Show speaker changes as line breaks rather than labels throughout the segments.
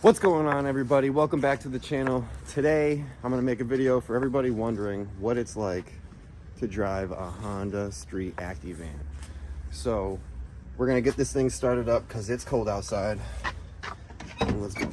What's going on, everybody? Welcome back to the channel. Today I'm going to make a video for everybody wondering what it's like to drive a Honda Street Acty van. So we're going to get this thing started up because it's cold outside. And let's go.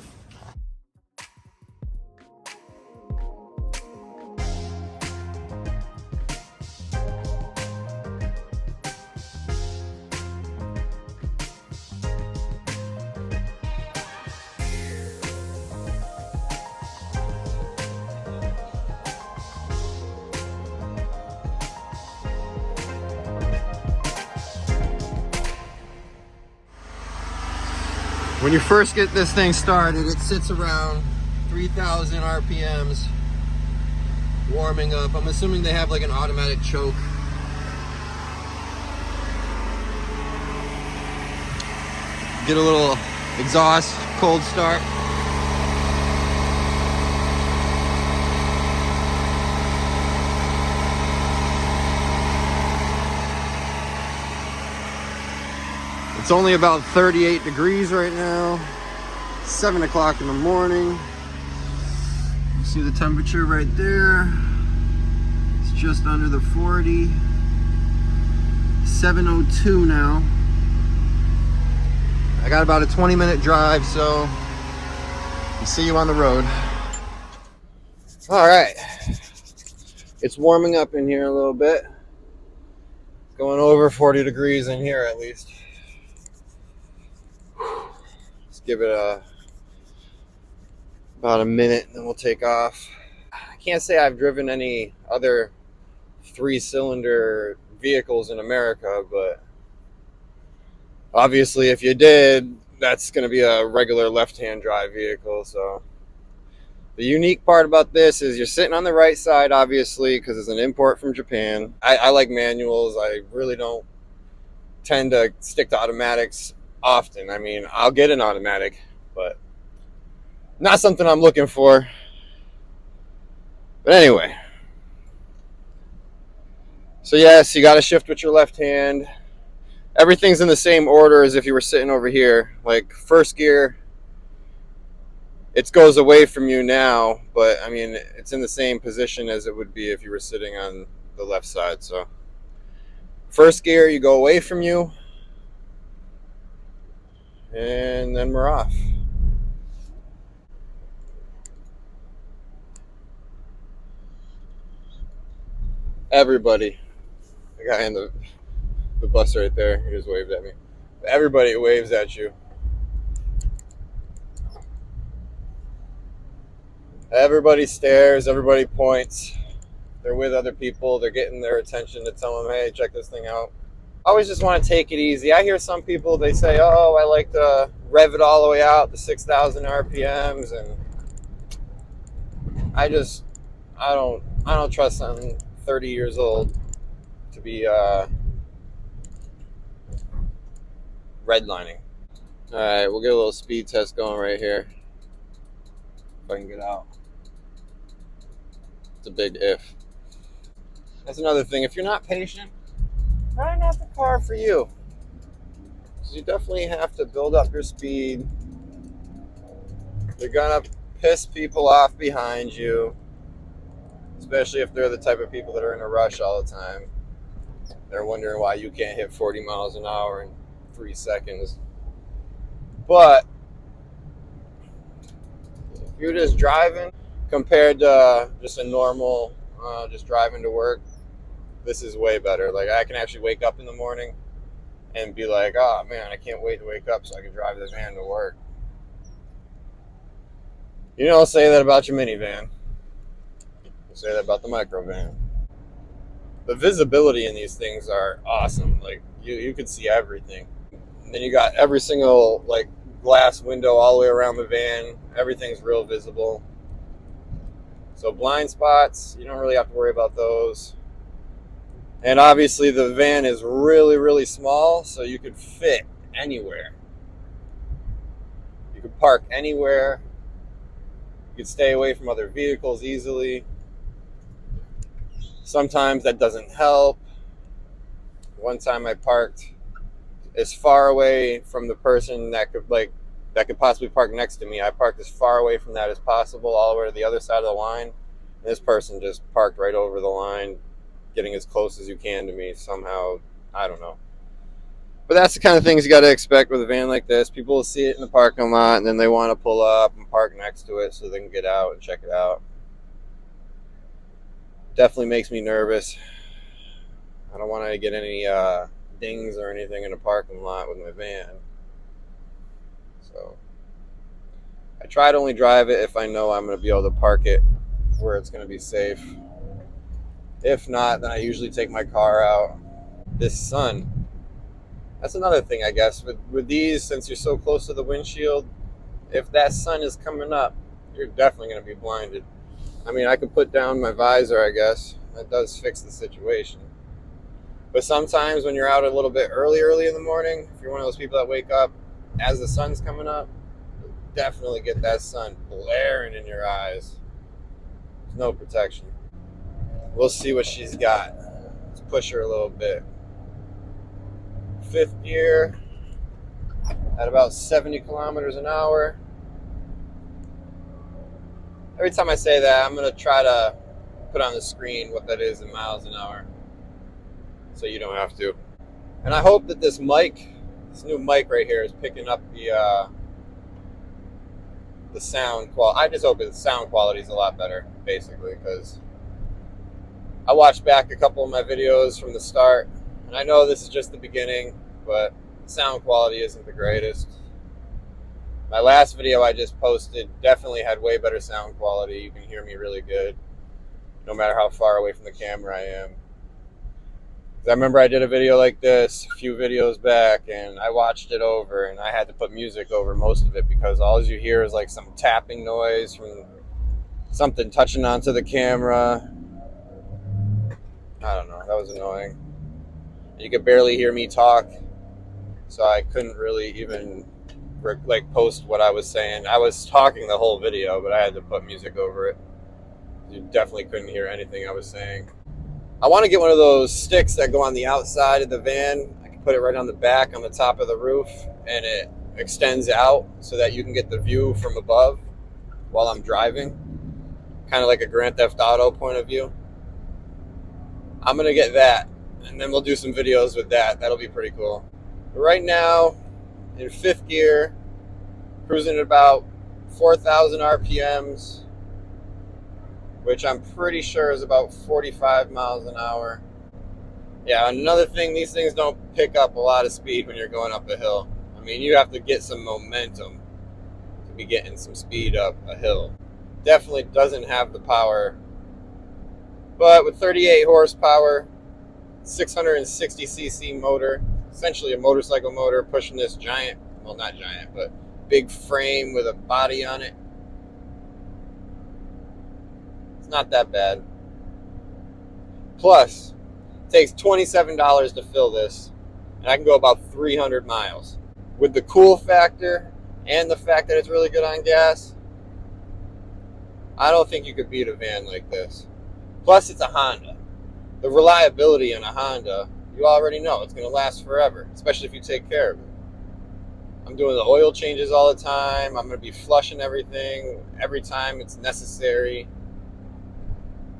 When you first get this thing started, it sits around 3,000 RPMs, warming up. I'm assuming they have like an automatic choke. Get a little exhaust, cold start. It's only about 38 degrees right now, 7 o'clock in the morning. You see the temperature right there. It's just under the 40. 7:02 now. I got about a 20-minute drive, so I'll see you on the road. All right. It's warming up in here a little bit. Going over 40 degrees in here at least. Give it about a minute and then we'll take off. I can't say I've driven any other 3-cylinder vehicles in America, but obviously if you did, that's going to be a regular left-hand drive vehicle. So the unique part about this is you're sitting on the right side, obviously, because it's an import from Japan. I like manuals. I really don't tend to stick to automatics often. I mean, I'll get an automatic, but not something I'm looking for. But anyway, so yes, you got to shift with your left hand. Everything's in the same order as if you were sitting over here. Like first gear, it goes away from you now, but I mean, it's in the same position as it would be if you were sitting on the left side. So first gear, you go away from you, and then we're off. Everybody, the guy in the bus right there, he just waved at me. Everybody waves at you. Everybody stares, everybody points. They're with other people, they're getting their attention to tell them, hey, check this thing out. I always just want to take it easy. I hear some people, they say, oh, I like to rev it all the way out to 6,000 RPMs, and I don't trust something 30 years old to be redlining. All right, we'll get a little speed test going right here. If I can get out. It's a big if. That's another thing. If you're not patient, probably not the car for you. So you definitely have to build up your speed. You're gonna piss people off behind you, especially if they're the type of people that are in a rush all the time. They're wondering why you can't hit 40 miles an hour in 3 seconds. But if you're just driving compared to just a normal just driving to work, this is way better. Like, I can actually wake up in the morning and be like, oh man, I can't wait to wake up so I can drive this van to work. You don't say that about your minivan. You say that about the microvan. The visibility in these things are awesome. Like, you can see everything. And then you got every single like glass window all the way around the van. Everything's real visible. So blind spots, you don't really have to worry about those. And obviously the van is really, really small, so you could fit anywhere. You could park anywhere. You could stay away from other vehicles easily. Sometimes that doesn't help. One time I parked as far away from the person that could like that could possibly park next to me. I parked as far away from that as possible, all the way to the other side of the line. This person just parked right over the line, getting as close as you can to me somehow. I don't know. But that's the kind of things you got to expect with a van like this. People will see it in the parking lot, and then they want to pull up and park next to it so they can get out and check it out. Definitely makes me nervous. I don't want to get any dings or anything in the parking lot with my van. So I try to only drive it if I know I'm going to be able to park it where it's going to be safe. If not, then I usually take my car out. This sun, that's another thing, I guess. With these, since you're so close to the windshield, if that sun is coming up, you're definitely going to be blinded. I mean, I could put down my visor, I guess. That does fix the situation. But sometimes when you're out a little bit early in the morning, if you're one of those people that wake up as the sun's coming up, you'll definitely get that sun blaring in your eyes. There's no protection. We'll see what she's got. Let's push her a little bit. 5th gear at about 70 kilometers an hour. Every time I say that, I'm going to try to put on the screen what that is in miles an hour so you don't have to. And I hope that this new mic right here is picking up the sound quality. I just hope the sound quality is a lot better, basically, because I watched back a couple of my videos from the start, and I know this is just the beginning, but the sound quality isn't the greatest. My last video I just posted definitely had way better sound quality. You can hear me really good, no matter how far away from the camera I am. I remember I did a video like this a few videos back, and I watched it over, and I had to put music over most of it because all you hear is like some tapping noise from something touching onto the camera. I don't know, that was annoying. You could barely hear me talk, so I couldn't really even post what I was saying. I was talking the whole video, but I had to put music over it. You definitely couldn't hear anything I was saying. I want to get one of those sticks that go on the outside of the van. I can put it right on the back, on the top of the roof, and it extends out so that you can get the view from above while I'm driving. Kind of like a Grand Theft Auto point of view. I'm going to get that, and then we'll do some videos with that. That'll be pretty cool. But right now, in 5th gear, cruising at about 4,000 RPMs, which I'm pretty sure is about 45 miles an hour. Yeah, another thing, these things don't pick up a lot of speed when you're going up a hill. I mean, you have to get some momentum to be getting some speed up a hill. Definitely doesn't have the power, but with 38 horsepower, 660cc motor, essentially a motorcycle motor pushing this giant, well, not giant, but big frame with a body on it. Not that bad. Plus, it takes $27 to fill this, and I can go about 300 miles. With the cool factor and the fact that it's really good on gas, I don't think you could beat a van like this. Plus, it's a Honda. The reliability on a Honda, you already know it's going to last forever, especially if you take care of it. I'm doing the oil changes all the time. I'm going to be flushing everything every time it's necessary.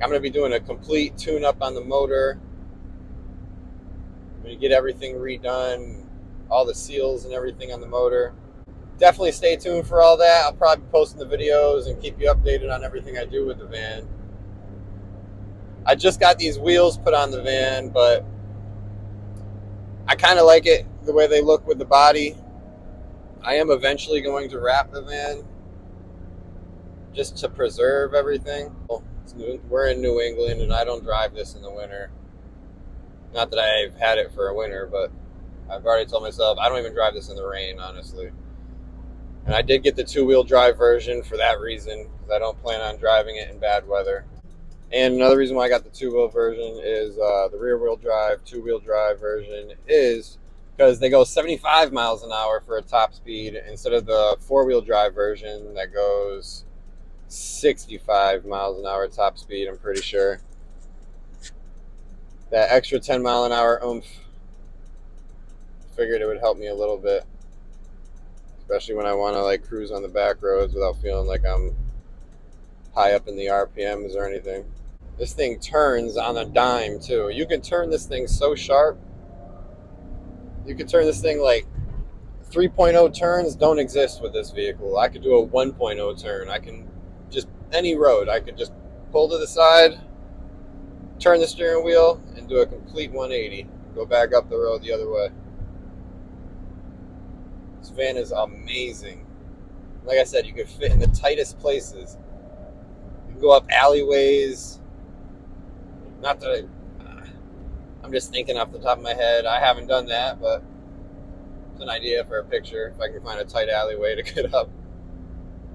I'm going to be doing a complete tune-up on the motor. I'm going to get everything redone, all the seals and everything on the motor. Definitely stay tuned for all that. I'll probably be posting the videos and keep you updated on everything I do with the van. I just got these wheels put on the van, but I kind of like it the way they look with the body. I am eventually going to wrap the van just to preserve everything. We're in New England, and I don't drive this in the winter. Not that I've had it for a winter, but I've already told myself I don't even drive this in the rain, honestly. And I did get the 2-wheel drive version for that reason, because I don't plan on driving it in bad weather. And another reason why I got the 2-wheel version is the rear-wheel drive, 2-wheel drive version is because they go 75 miles an hour for a top speed instead of the 4-wheel drive version that goes 65 miles an hour top speed, I'm pretty sure. That extra 10 mile an hour oomph, figured it would help me a little bit, especially when I want to like cruise on the back roads without feeling like I'm high up in the RPMs or anything. This thing turns on a dime too. You can turn this thing so sharp. You can turn this thing like 3.0 turns don't exist with this vehicle. I could do a 1.0 turn. I can just, any road, I could just pull to the side, turn the steering wheel, and do a complete 180. Go back up the road the other way. This van is amazing. Like I said, you can fit in the tightest places. You can go up alleyways. Not that I'm just thinking off the top of my head. I haven't done that, but it's an idea for a picture. If I can find a tight alleyway to get out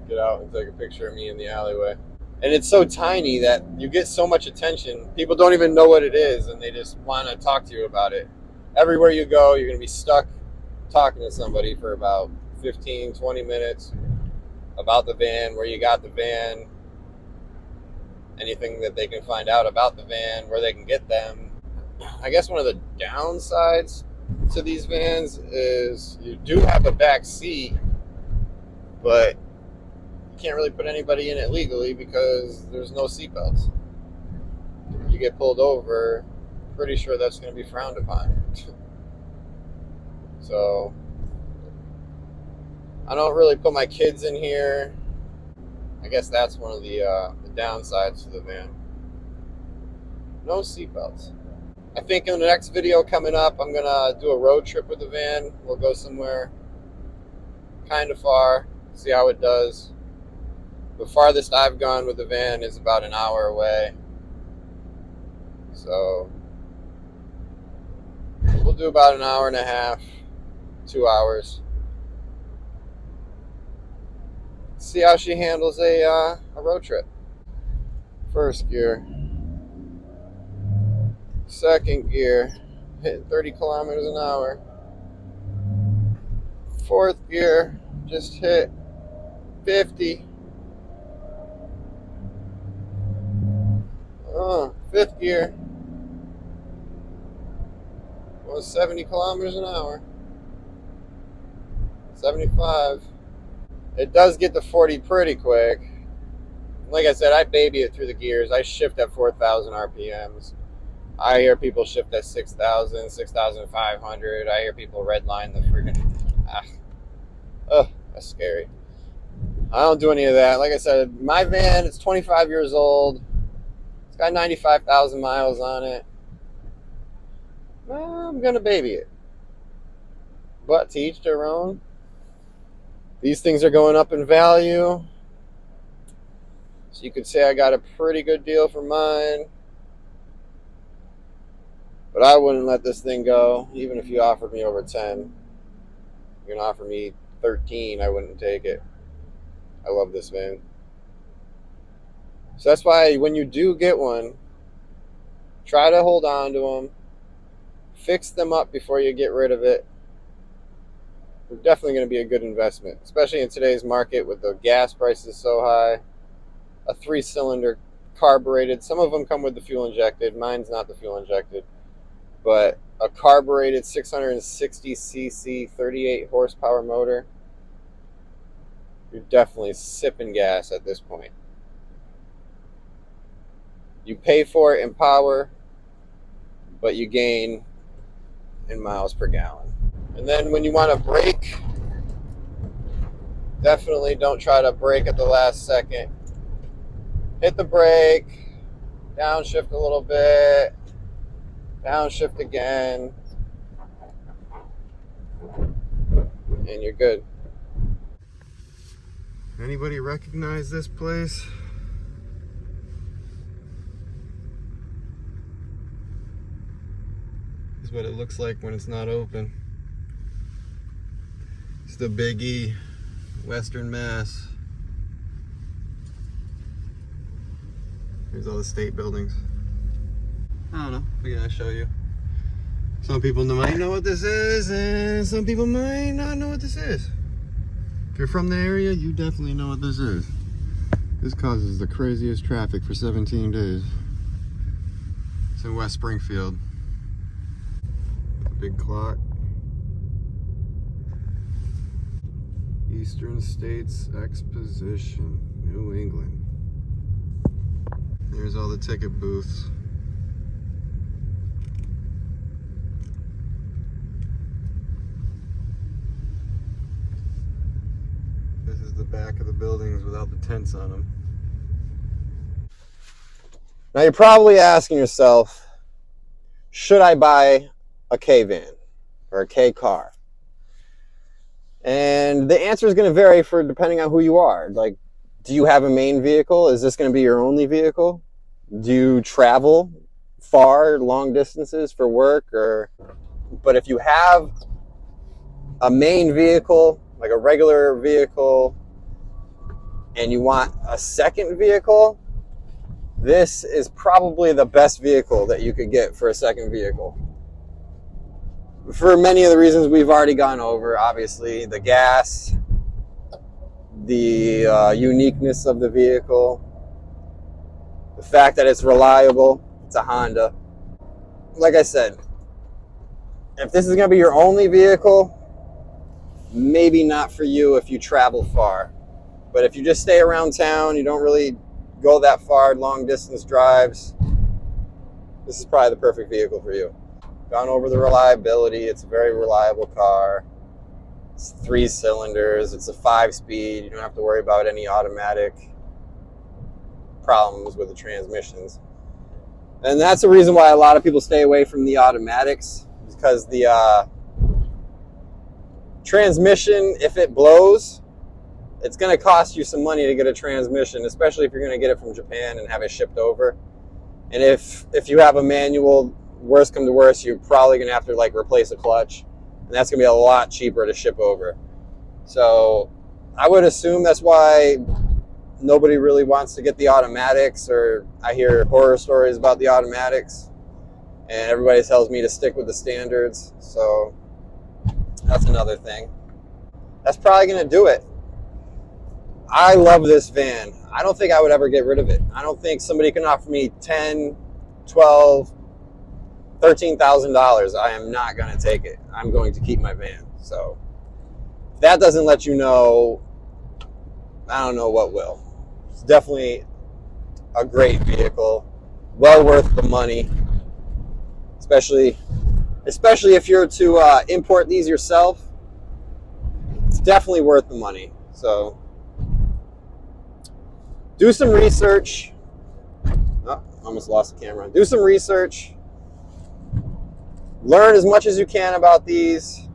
and take a picture of me in the alleyway. And it's so tiny that you get so much attention. People don't even know what it is, and they just want to talk to you about it. Everywhere you go, you're going to be stuck talking to somebody for about 15, 20 minutes about the van, where you got the van, anything that they can find out about the van, where they can get them. I guess one of the downsides to these vans is you do have a back seat, but you can't really put anybody in it legally because there's no seatbelts. You get pulled over, pretty sure that's going to be frowned upon. So I don't really put my kids in here. I guess that's one of the downsides to the van. No seatbelts. I think in the next video coming up, I'm going to do a road trip with the van. We'll go somewhere kind of far, see how it does. The farthest I've gone with the van is about an hour away. So we'll do about an hour and a half, 2 hours. See how she handles a road trip. First gear. Second gear, hitting 30 kilometers an hour. Fourth gear, just hit 50. Fifth gear was 70 kilometers an hour. 75. It does get to 40 pretty quick. Like I said, I baby it through the gears. I shift at 4,000 RPMs. I hear people shift at 6,000, 6,500. I hear people redline the freaking... that's scary. I don't do any of that. Like I said, my van is 25 years old. It's got 95,000 miles on it. I'm going to baby it. But to each their own. These things are going up in value. So you could say I got a pretty good deal for mine. But I wouldn't let this thing go, even if you offered me over 10. You're going to offer me 13, I wouldn't take it. I love this van. So that's why when you do get one, try to hold on to them. Fix them up before you get rid of it. They're definitely going to be a good investment, especially in today's market with the gas prices so high. A 3-cylinder carbureted. Some of them come with the fuel injected. Mine's not the fuel injected. But a carbureted 660cc 38 horsepower motor, you're definitely sipping gas at this point. You pay for it in power, but you gain in miles per gallon. And then when you want to brake, definitely don't try to brake at the last second. Hit the brake, downshift a little bit, downshift again, and you're good. Anybody recognize this place? This is what it looks like when it's not open. It's the Big E, Western Mass. Here's all the state buildings. I don't know, we gotta show you. Some people might know what this is, and some people might not know what this is. If you're from the area, you definitely know what this is. This causes the craziest traffic for 17 days. It's in West Springfield. Big clock. Eastern States Exposition, New England. There's all the ticket booths. This is the back of the buildings without the tents on them. Now you're probably asking yourself, should I buy a K-van or a K-car? And the answer is going to vary depending on who you are. Like, do you have a main vehicle? Is this going to be your only vehicle? Do you travel far, long distances for work? But if you have a main vehicle, like a regular vehicle, and you want a second vehicle, this is probably the best vehicle that you could get for a second vehicle. For many of the reasons we've already gone over, obviously, the gas, the uniqueness of the vehicle, the fact that it's reliable, it's a Honda. Like I said, if this is going to be your only vehicle, maybe not for you if you travel far. But if you just stay around town, you don't really go that far, long distance drives, this is probably the perfect vehicle for you. Gone over the reliability. It's a very reliable car. It's 3 cylinders. It's a 5-speed. You don't have to worry about any automatic problems with the transmissions. And that's the reason why a lot of people stay away from the automatics, because the transmission, if it blows, it's going to cost you some money to get a transmission, especially if you're going to get it from Japan and have it shipped over. And if you have a manual, worst come to worst, you're probably going to have to like replace a clutch, and that's going to be a lot cheaper to ship over. So I would assume that's why nobody really wants to get the automatics, or I hear horror stories about the automatics, and everybody tells me to stick with the standards. So that's another thing. That's probably going to do it. I love this van. I don't think I would ever get rid of it. I don't think somebody can offer me $10, $12, $13,000. I am not going to take it. I'm going to keep my van. So if that doesn't let you know, I don't know what will. It's definitely a great vehicle, well worth the money, especially if you're to import these yourself. It's definitely worth the money. So do some research. Oh, almost lost the camera. Do some research. Learn as much as you can about these.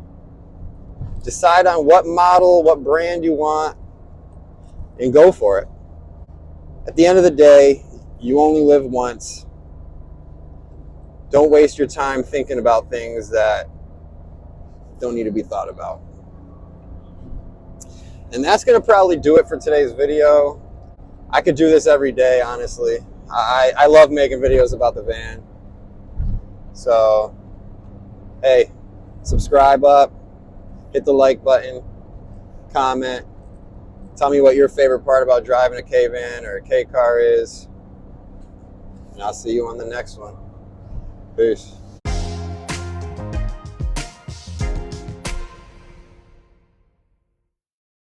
Decide on what model, what brand you want, and go for it. At the end of the day, you only live once. Don't waste your time thinking about things that don't need to be thought about. And that's going to probably do it for today's video. I could do this every day, honestly. I love making videos about the van. So, hey, subscribe up, hit the like button, comment, tell me what your favorite part about driving a K-van or a K-car is. And I'll see you on the next one. Peace.